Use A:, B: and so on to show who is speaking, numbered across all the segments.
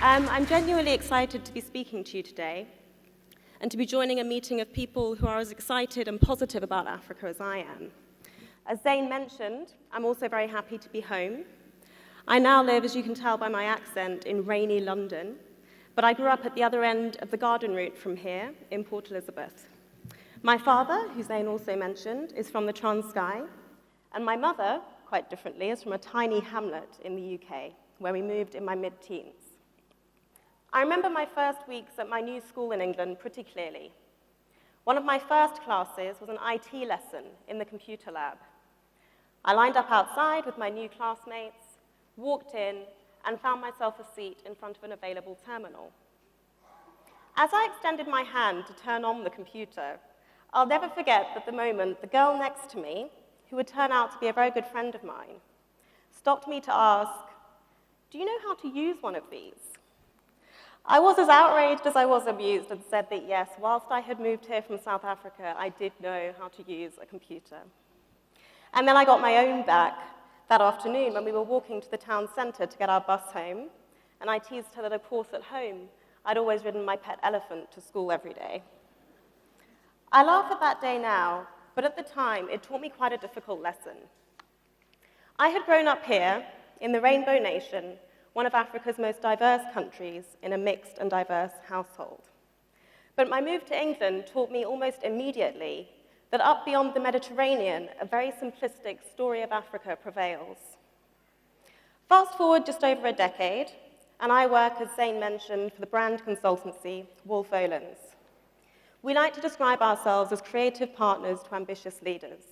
A: I'm genuinely excited to be speaking to you today and to be joining a meeting of people who are as excited and positive about Africa as I am. As Zane mentioned, I'm also very happy to be home. I now live, as you can tell by my accent, in rainy London, but I grew up at the other end of the garden route from here, in Port Elizabeth. My father, who Zane also mentioned, is from the Transkei, and my mother, quite differently, is from a tiny hamlet in the UK, where we moved in my mid-teens. I remember my first weeks at my new school in England pretty clearly. One of my first classes was an IT lesson in the computer lab. I lined up outside with my new classmates, walked in, and found myself a seat in front of an available terminal. As I extended my hand to turn on the computer, I'll never forget the moment the girl next to me, who would turn out to be a very good friend of mine, stopped me to ask, "Do you know how to use one of these?" I was as outraged as I was amused and said that yes, whilst I had moved here from South Africa, I did know how to use a computer. And then I got my own back that afternoon when we were walking to the town centre to get our bus home, and I teased her that, of course, at home, I'd always ridden my pet elephant to school every day. I laugh at that day now, but at the time, it taught me quite a difficult lesson. I had grown up here in the Rainbow Nation, one of Africa's most diverse countries, in a mixed and diverse household. But my move to England taught me almost immediately that up beyond the Mediterranean, a very simplistic story of Africa prevails. Fast forward just over a decade, and I work, as Zane mentioned, for the brand consultancy Wolf Olins. We like to describe ourselves as creative partners to ambitious leaders,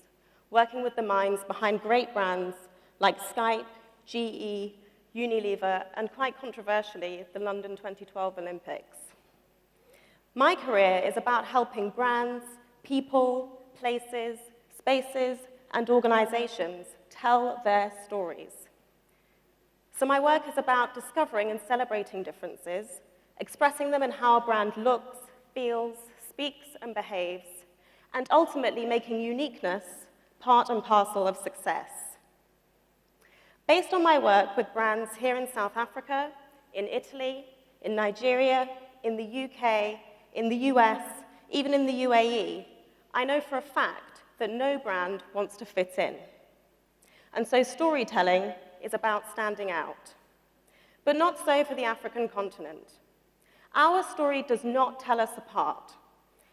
A: working with the minds behind great brands like Skype, GE, Unilever, and quite controversially, the London 2012 Olympics. My career is about helping brands, people, places, spaces, and organizations tell their stories. So my work is about discovering and celebrating differences, expressing them in how a brand looks, feels, speaks, and behaves, and ultimately making uniqueness part and parcel of success. Based on my work with brands here in South Africa, in Italy, in Nigeria, in the UK, in the US, even in the UAE, I know for a fact that no brand wants to fit in. And so storytelling is about standing out. But not so for the African continent. Our story does not tell us apart.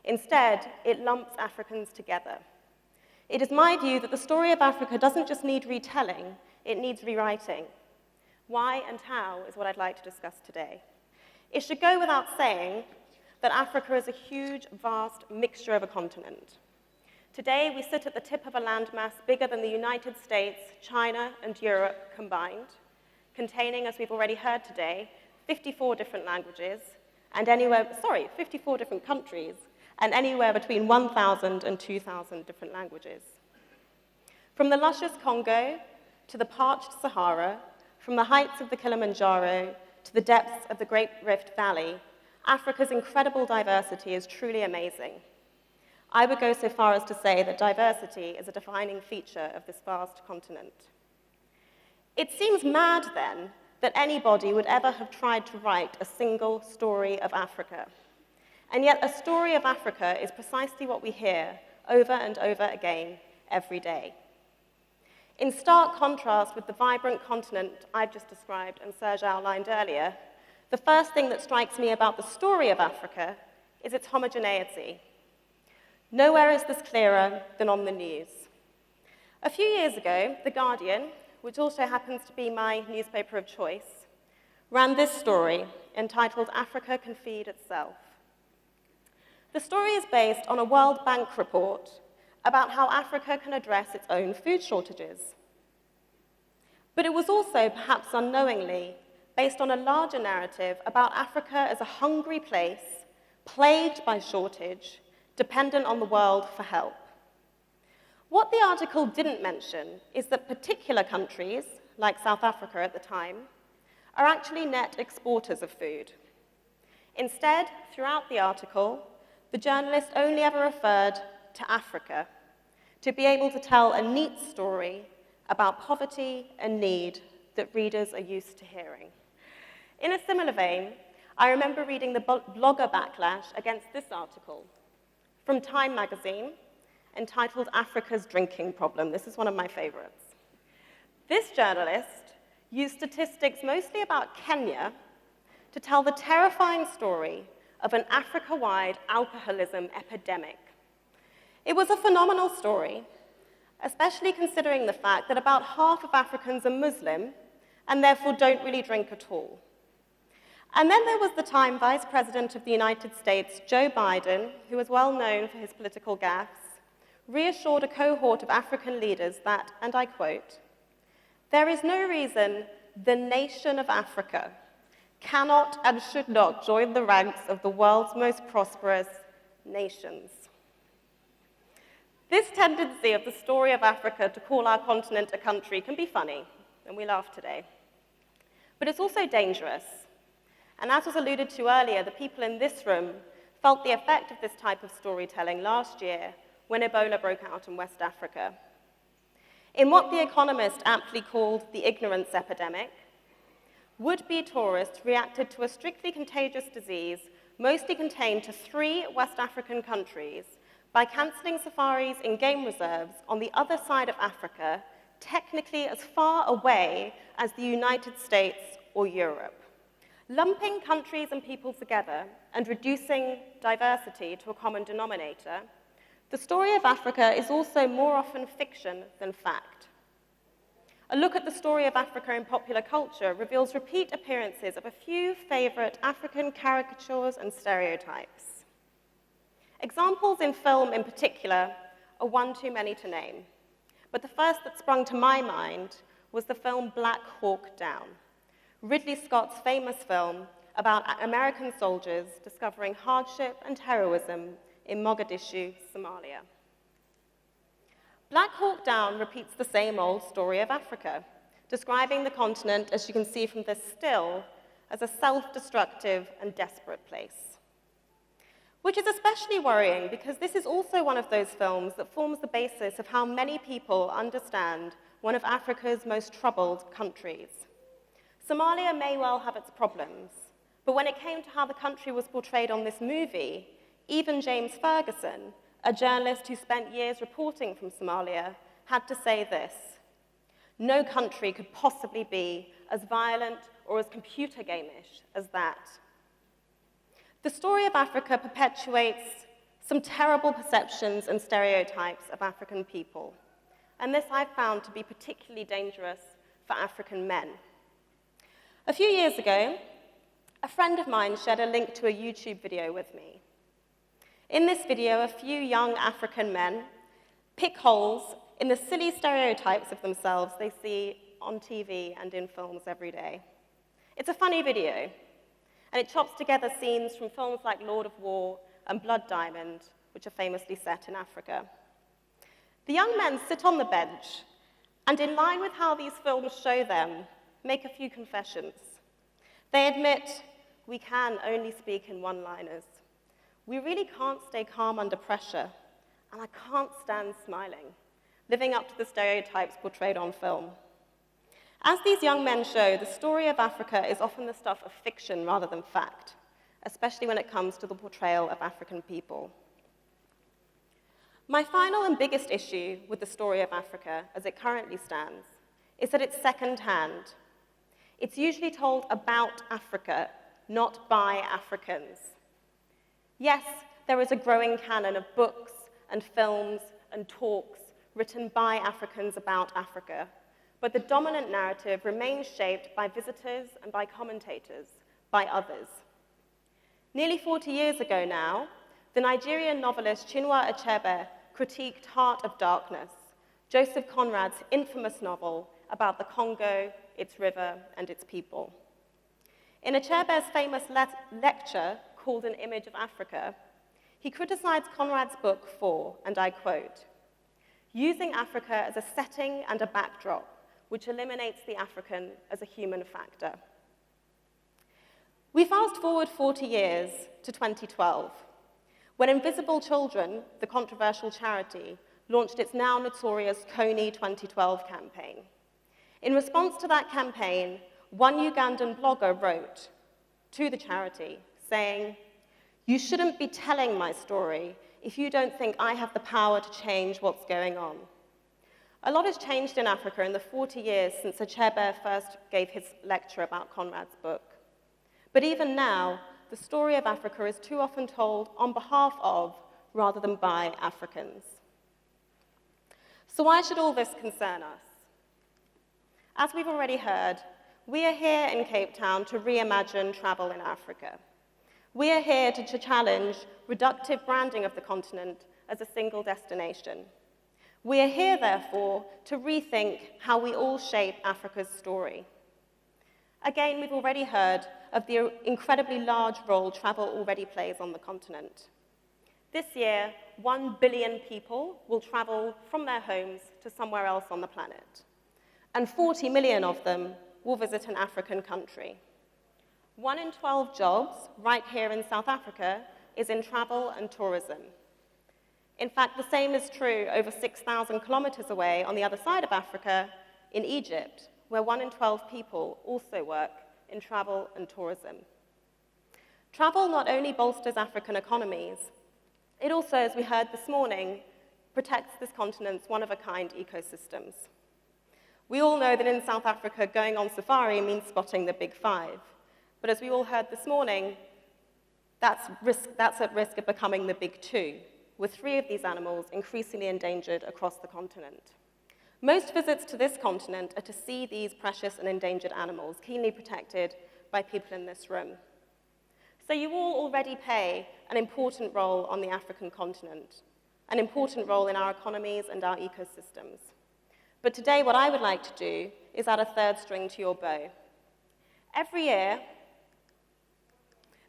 A: Instead, it lumps Africans together. It is my view that the story of Africa doesn't just need retelling, it needs rewriting. Why and how is what I'd like to discuss today. It should go without saying that Africa is a huge, vast mixture of a continent. Today, we sit at the tip of a landmass bigger than the United States, China, and Europe combined, containing, as we've already heard today, 54 different languages, and 54 different countries, and anywhere between 1,000 and 2,000 different languages. From the luscious Congo to the parched Sahara, from the heights of the Kilimanjaro to the depths of the Great Rift Valley, Africa's incredible diversity is truly amazing. I would go so far as to say that diversity is a defining feature of this vast continent. It seems mad, then, that anybody would ever have tried to write a single story of Africa. And yet a story of Africa is precisely what we hear over and over again every day. In stark contrast with the vibrant continent I've just described and Serge outlined earlier, the first thing that strikes me about the story of Africa is its homogeneity. Nowhere is this clearer than on the news. A few years ago, The Guardian, which also happens to be my newspaper of choice, ran this story entitled "Africa Can Feed Itself." The story is based on a World Bank report about how Africa can address its own food shortages. But it was also, perhaps unknowingly, based on a larger narrative about Africa as a hungry place, plagued by shortage, dependent on the world for help. What the article didn't mention is that particular countries, like South Africa at the time, are actually net exporters of food. Instead, throughout the article, the journalist only ever referred to Africa, to be able to tell a neat story about poverty and need that readers are used to hearing. In a similar vein, I remember reading the blogger backlash against this article from Time magazine entitled Africa's Drinking Problem. This is one of my favorites. This journalist used statistics mostly about Kenya to tell the terrifying story of an Africa-wide alcoholism epidemic. It was a phenomenal story, especially considering the fact that about half of Africans are Muslim and therefore don't really drink at all. And then there was the time Vice President of the United States, Joe Biden, who was well known for his political gaffes, reassured a cohort of African leaders that, and I quote, "There is no reason the nation of Africa cannot and should not join the ranks of the world's most prosperous nations." This tendency of the story of Africa to call our continent a country can be funny, and we laugh today. But it's also dangerous. And as was alluded to earlier, the people in this room felt the effect of this type of storytelling last year when Ebola broke out in West Africa. In what The Economist aptly called the ignorance epidemic, would-be tourists reacted to a strictly contagious disease mostly contained to 3 West African countries by cancelling safaris in game reserves on the other side of Africa, technically as far away as the United States or Europe. Lumping countries and people together and reducing diversity to a common denominator, the story of Africa is also more often fiction than fact. A look at the story of Africa in popular culture reveals repeat appearances of a few favorite African caricatures and stereotypes. Examples in film in particular are one too many to name, but the first that sprung to my mind was the film Black Hawk Down, Ridley Scott's famous film about American soldiers discovering hardship and heroism in Mogadishu, Somalia. Black Hawk Down repeats the same old story of Africa, describing the continent, as you can see from this still, as a self-destructive and desperate place. Which is especially worrying because this is also one of those films that forms the basis of how many people understand one of Africa's most troubled countries. Somalia may well have its problems, but when it came to how the country was portrayed on this movie, even James Ferguson, a journalist who spent years reporting from Somalia, had to say this: "No country could possibly be as violent or as computer game-ish as that." The story of Africa perpetuates some terrible perceptions and stereotypes of African people, and this I've found to be particularly dangerous for African men. A few years ago, a friend of mine shared a link to a YouTube video with me. In this video, a few young African men pick holes in the silly stereotypes of themselves they see on TV and in films every day. It's a funny video, and it chops together scenes from films like Lord of War and Blood Diamond, which are famously set in Africa. The young men sit on the bench, and in line with how these films show them, make a few confessions. They admit, "We can only speak in one-liners. We really can't stay calm under pressure, and I can't stand smiling," living up to the stereotypes portrayed on film. As these young men show, the story of Africa is often the stuff of fiction rather than fact, especially when it comes to the portrayal of African people. My final and biggest issue with the story of Africa, as it currently stands, is that it's second-hand. It's usually told about Africa, not by Africans. Yes, there is a growing canon of books and films and talks written by Africans about Africa, but the dominant narrative remains shaped by visitors and by commentators, by others. Nearly 40 years ago now, the Nigerian novelist Chinua Achebe critiqued Heart of Darkness, Joseph Conrad's infamous novel about the Congo, its river, and its people. In Achebe's famous lecture called An Image of Africa, he criticized Conrad's book for, and I quote, "using Africa as a setting and a backdrop, which eliminates the African as a human factor." We fast forward 40 years to 2012, when Invisible Children, the controversial charity, launched its now notorious Kony 2012 campaign. In response to that campaign, one Ugandan blogger wrote to the charity saying, "You shouldn't be telling my story if you don't think I have the power to change what's going on." A lot has changed in Africa in the 40 years since Achebe first gave his lecture about Conrad's book. But even now, the story of Africa is too often told on behalf of rather than by Africans. So why should all this concern us? As we've already heard, we are here in Cape Town to reimagine travel in Africa. We are here to challenge reductive branding of the continent as a single destination. We are here, therefore, to rethink how we all shape Africa's story. Again, we've already heard of the incredibly large role travel already plays on the continent. This year, 1 billion people will travel from their homes to somewhere else on the planet, and 40 million of them will visit an African country. 1 in 12 jobs right here in South Africa is in travel and tourism. In fact, the same is true over 6,000 kilometers away on the other side of Africa in Egypt, where 1 in 12 people also work in travel and tourism. Travel not only bolsters African economies, it also, as we heard this morning, protects this continent's one-of-a-kind ecosystems. We all know that in South Africa, going on safari means spotting the big five. But as we all heard this morning, that's at risk of becoming the big two, with 3 of these animals increasingly endangered across the continent. Most visits to this continent are to see these precious and endangered animals keenly protected by people in this room. So you all already play an important role on the African continent, an important role in our economies and our ecosystems. But today, what I would like to do is add a third string to your bow. Every year,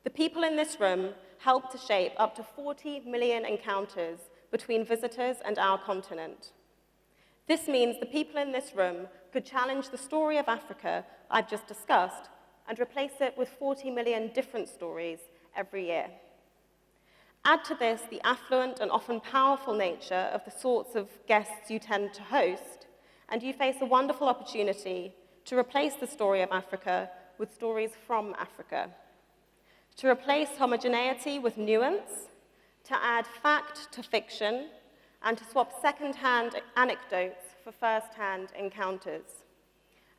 A: the people in this room help to shape up to 40 million encounters between visitors and our continent. This means the people in this room could challenge the story of Africa I've just discussed and replace it with 40 million different stories every year. Add to this the affluent and often powerful nature of the sorts of guests you tend to host, and you face a wonderful opportunity to replace the story of Africa with stories from Africa, to replace homogeneity with nuance, to add fact to fiction, and to swap second-hand anecdotes for first-hand encounters.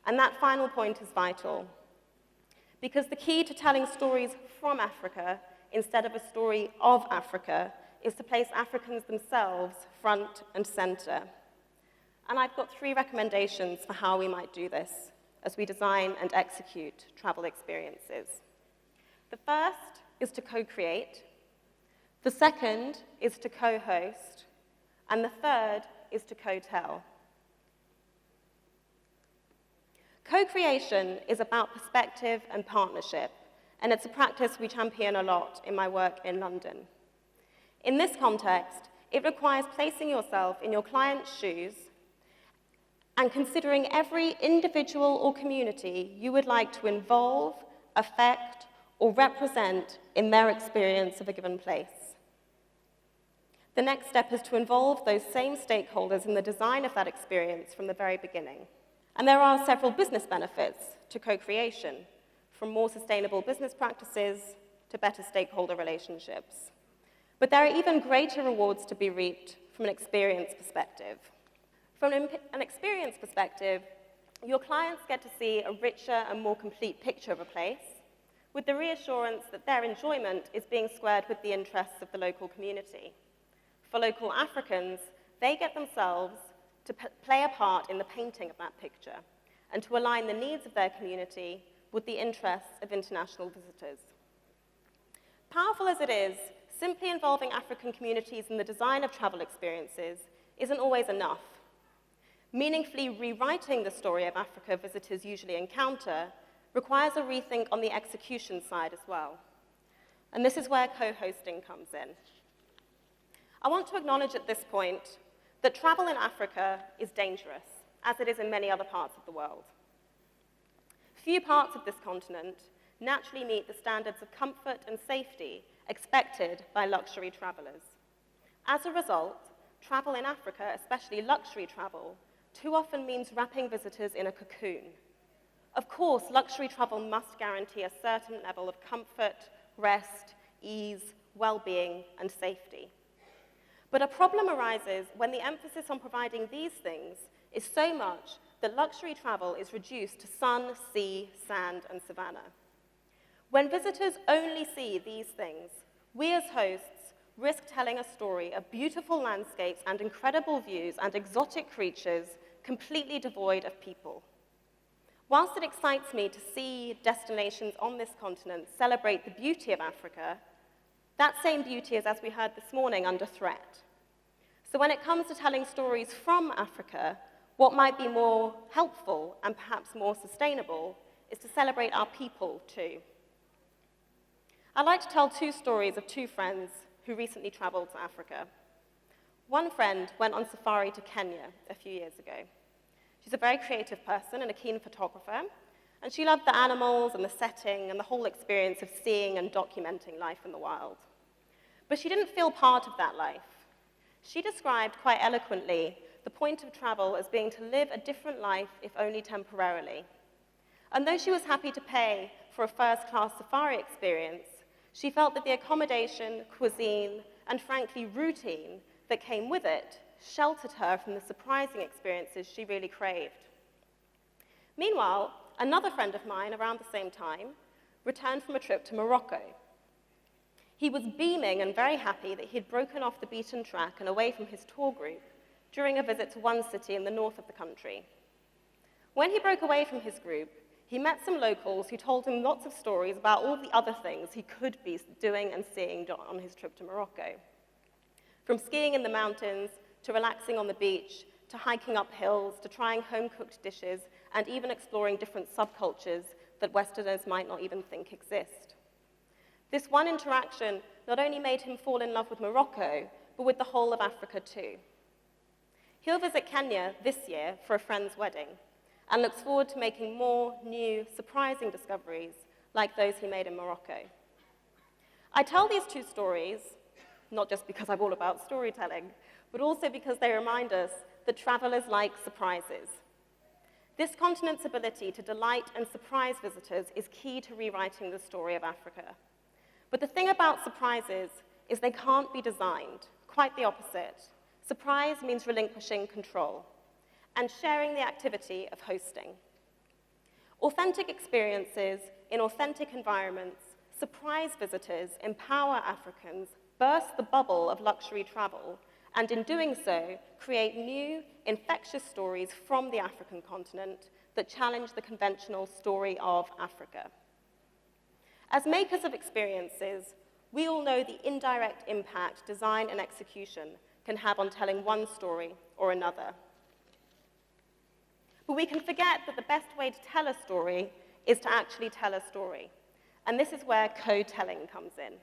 A: And that final point is vital, because the key to telling stories from Africa instead of a story of Africa is to place Africans themselves front and center. And I've got 3 recommendations for how we might do this as we design and execute travel experiences. The first is to co-create, the second is to co-host, and the third is to co-tell. Co-creation is about perspective and partnership, and it's a practice we champion a lot in my work in London. In this context, it requires placing yourself in your client's shoes and considering every individual or community you would like to involve, affect, or represent in their experience of a given place. The next step is to involve those same stakeholders in the design of that experience from the very beginning. And there are several business benefits to co-creation, from more sustainable business practices to better stakeholder relationships. But there are even greater rewards to be reaped from an experience perspective. From an experience perspective, your clients get to see a richer and more complete picture of a place, with the reassurance that their enjoyment is being squared with the interests of the local community. For local Africans, they get themselves to play a part in the painting of that picture and to align the needs of their community with the interests of international visitors. Powerful as it is, simply involving African communities in the design of travel experiences isn't always enough. Meaningfully rewriting the story of Africa visitors usually encounter requires a rethink on the execution side as well. And this is where co-hosting comes in. I want to acknowledge at this point that travel in Africa is dangerous, as it is in many other parts of the world. Few parts of this continent naturally meet the standards of comfort and safety expected by luxury travelers. As a result, travel in Africa, especially luxury travel, too often means wrapping visitors in a cocoon. Of course, luxury travel must guarantee a certain level of comfort, rest, ease, well-being, and safety. But a problem arises when the emphasis on providing these things is so much that luxury travel is reduced to sun, sea, sand, and savanna. When visitors only see these things, we as hosts risk telling a story of beautiful landscapes and incredible views and exotic creatures completely devoid of people. Whilst it excites me to see destinations on this continent celebrate the beauty of Africa, that same beauty is, as we heard this morning, under threat. So when it comes to telling stories from Africa, what might be more helpful and perhaps more sustainable is to celebrate our people too. I'd like to tell two stories of two friends who recently traveled to Africa. One friend went on safari to Kenya a few years ago. She's a very creative person and a keen photographer, and she loved the animals and the setting and the whole experience of seeing and documenting life in the wild. But she didn't feel part of that life. She described quite eloquently the point of travel as being to live a different life, if only temporarily. And though she was happy to pay for a first-class safari experience, she felt that the accommodation, cuisine, and frankly, routine that came with it sheltered her from the surprising experiences she really craved. Meanwhile, another friend of mine around the same time returned from a trip to Morocco. He was beaming and very happy that he had broken off the beaten track and away from his tour group during a visit to one city in the north of the country. When he broke away from his group, he met some locals who told him lots of stories about all the other things he could be doing and seeing on his trip to Morocco. From skiing in the mountains, to relaxing on the beach, to hiking up hills, to trying home-cooked dishes, and even exploring different subcultures that Westerners might not even think exist. This one interaction not only made him fall in love with Morocco, but with the whole of Africa too. He'll visit Kenya this year for a friend's wedding, and looks forward to making more new, surprising discoveries like those he made in Morocco. I tell these two stories, not just because I'm all about storytelling, but also because they remind us that travel is like surprises. This continent's ability to delight and surprise visitors is key to rewriting the story of Africa. But the thing about surprises is they can't be designed, quite the opposite. Surprise means relinquishing control and sharing the activity of hosting. Authentic experiences in authentic environments surprise visitors, empower Africans, burst the bubble of luxury travel, and in doing so, create new, infectious stories from the African continent that challenge the conventional story of Africa. As makers of experiences, we all know the indirect impact design and execution can have on telling one story or another. But we can forget that the best way to tell a story is to actually tell a story. And this is where co-telling comes in.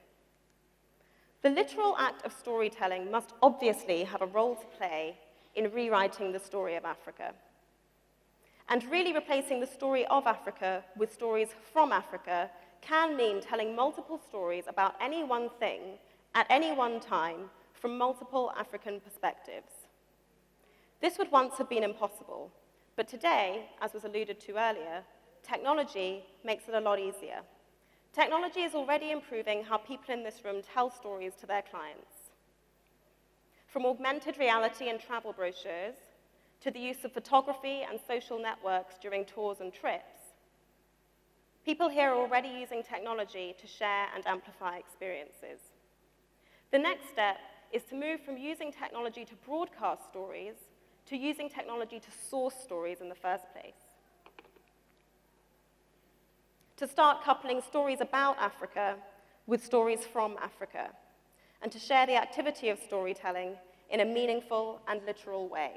A: The literal act of storytelling must obviously have a role to play in rewriting the story of Africa. And really replacing the story of Africa with stories from Africa can mean telling multiple stories about any one thing at any one time from multiple African perspectives. This would once have been impossible, but today, as was alluded to earlier, technology makes it a lot easier. Technology is already improving how people in this room tell stories to their clients. From augmented reality and travel brochures, to the use of photography and social networks during tours and trips, people here are already using technology to share and amplify experiences. The next step is to move from using technology to broadcast stories to using technology to source stories in the first place. To start coupling stories about Africa with stories from Africa, and to share the activity of storytelling in a meaningful and literal way.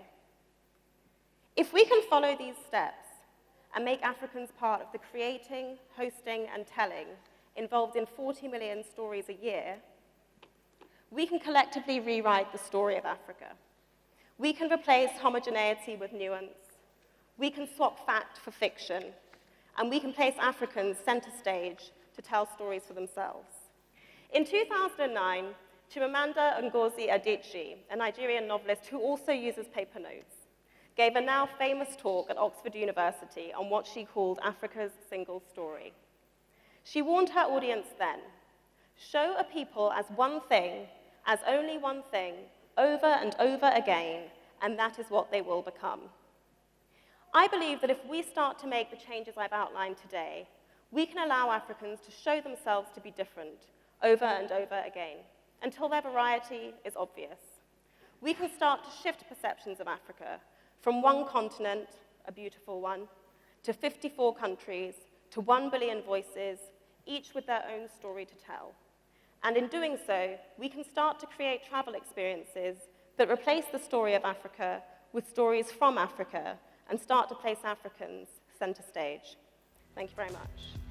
A: If we can follow these steps and make Africans part of the creating, hosting, and telling involved in 40 million stories a year, we can collectively rewrite the story of Africa. We can replace homogeneity with nuance. We can swap fact for fiction. And we can place Africans center stage to tell stories for themselves. In 2009, Chimamanda Ngozi Adichie, a Nigerian novelist who also uses paper notes, gave a now famous talk at Oxford University on what she called Africa's single story. She warned her audience then, show a people as one thing, as only one thing, over and over again, and that is what they will become. I believe that if we start to make the changes I've outlined today, we can allow Africans to show themselves to be different over and over again, until their variety is obvious. We can start to shift perceptions of Africa from one continent, a beautiful one, to 54 countries, to 1 billion voices, each with their own story to tell. And in doing so, we can start to create travel experiences that replace the story of Africa with stories from Africa and start to place Africans center stage. Thank you very much.